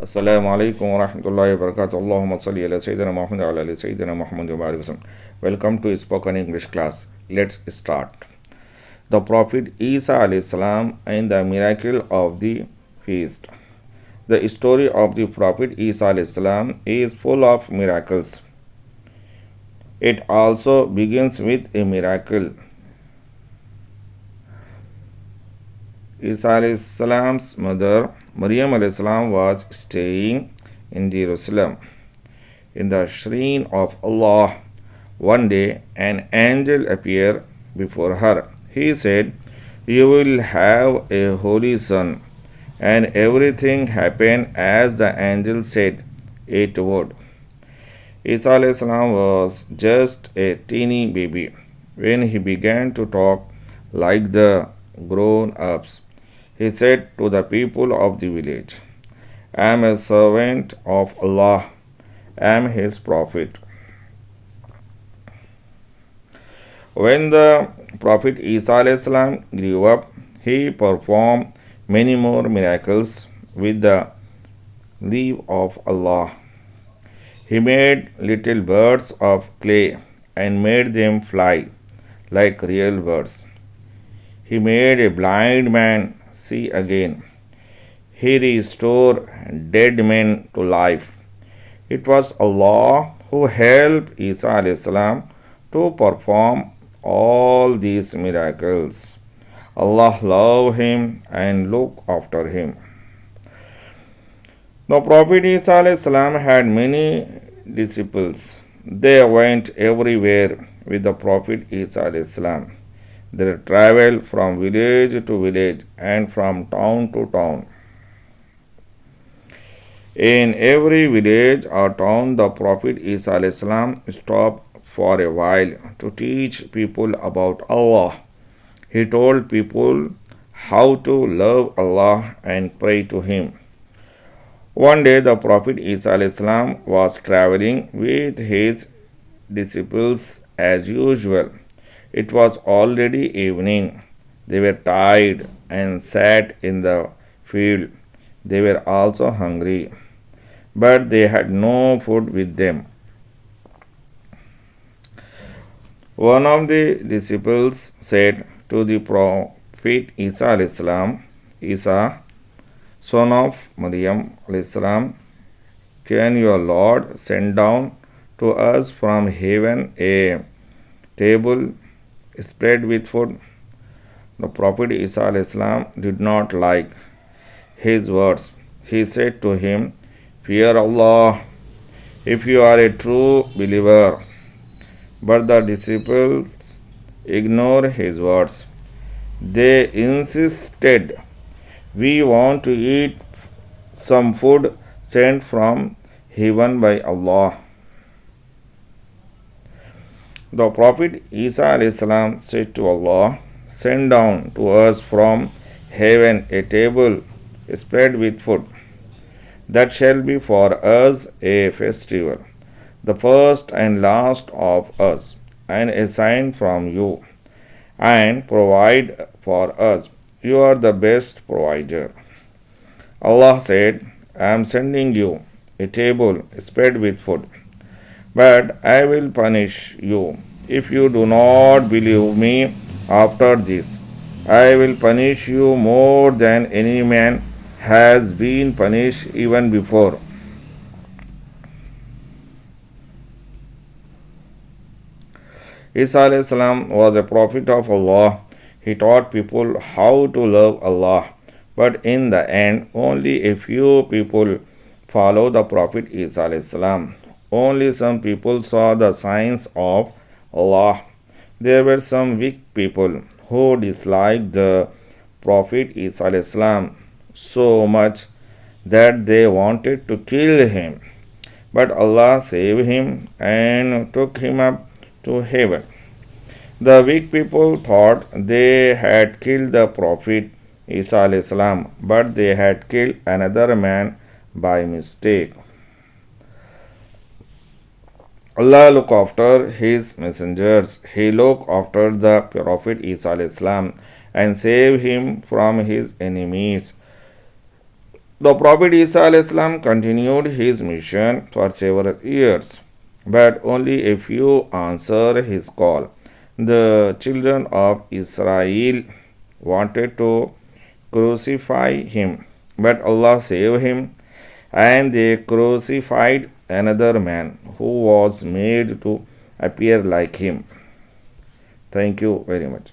Assalamu alaikum wa rahmatullahi wa barakatuh. Allahumma salli ala Sayyidina Muhammad wa ala Sayyidina Muhammad wa barik wasallam. Welcome to spoken English class. Let's start. The Prophet Isa alayhi salam and the miracle of the feast. The story of the Prophet Isa alayhi salam is full of miracles. It also begins with a miracle. Isa alayhi salam's mother Maryam alayhi salam was staying in Jerusalem. In the shrine of Allah, one day an angel appeared before her. He said, "You will have a holy son." And everything happened as the angel said it would. Isa alayhi salam was just a teeny baby when he began to talk like the grown ups. He said to the people of the village, "I am a servant of Allah. I am his prophet." When the Prophet Isa alayhi salam grew up, he performed many more miracles with the leave of Allah. He made little birds of clay and made them fly like real birds. He made a blind man see again. He restored dead men to life. It was Allah who helped Isa alayhi salam to perform all these miracles. Allah loved him and looked after him. The Prophet Isa alayhi salam had many disciples. They went everywhere with the Prophet Isa alayhi salam. They traveled from village to village and from town to town. In every village or town, the Prophet Isa alayhi salam stopped for a while to teach people about Allah. He told people how to love Allah and pray to Him. One day, the Prophet Isa alayhi salam was traveling with his disciples as usual. It was already evening. They were tired and sat in the field. They were also hungry, but they had no food with them. One of the disciples said to the Prophet Isa alayhi salam, "Isa, son of Maryam alayhi salam, can your Lord send down to us from heaven a table spread with food?" The Prophet Isa alayhi salam did not like his words. He said to him, "Fear Allah if you are a true believer." But the disciples ignored his words. They insisted, "We want to eat some food sent from heaven by Allah." The Prophet Isa alayhi salam said to Allah, "Send down to us from heaven a table spread with food. That shall be for us a festival, the first and last of us, and a sign from you. And provide for us. You are the best provider." Allah said, "I am sending you a table spread with food. But I will punish you if you do not believe me after this. I will punish you more than any man has been punished even before." Isa alayhi salam was a prophet of Allah. He taught people how to love Allah. But in the end, only a few people follow the Prophet Isa alayhi salam. Only some people saw the signs of Allah. There were some weak people who disliked the Prophet Isa alayhi salam so much that they wanted to kill him. But Allah saved him and took him up to heaven. The weak people thought they had killed the Prophet Isa alayhi salam, but they had killed another man by mistake. Allah look after his messengers. He look after the Prophet Isa alayhi salam and save him from his enemies. The Prophet Isa alayhi salam continued his mission for several years, but only a few answered his call. The children of Israel wanted to crucify him, but Allah saved him, and they crucified another man who was made to appear like him. Thank you very much.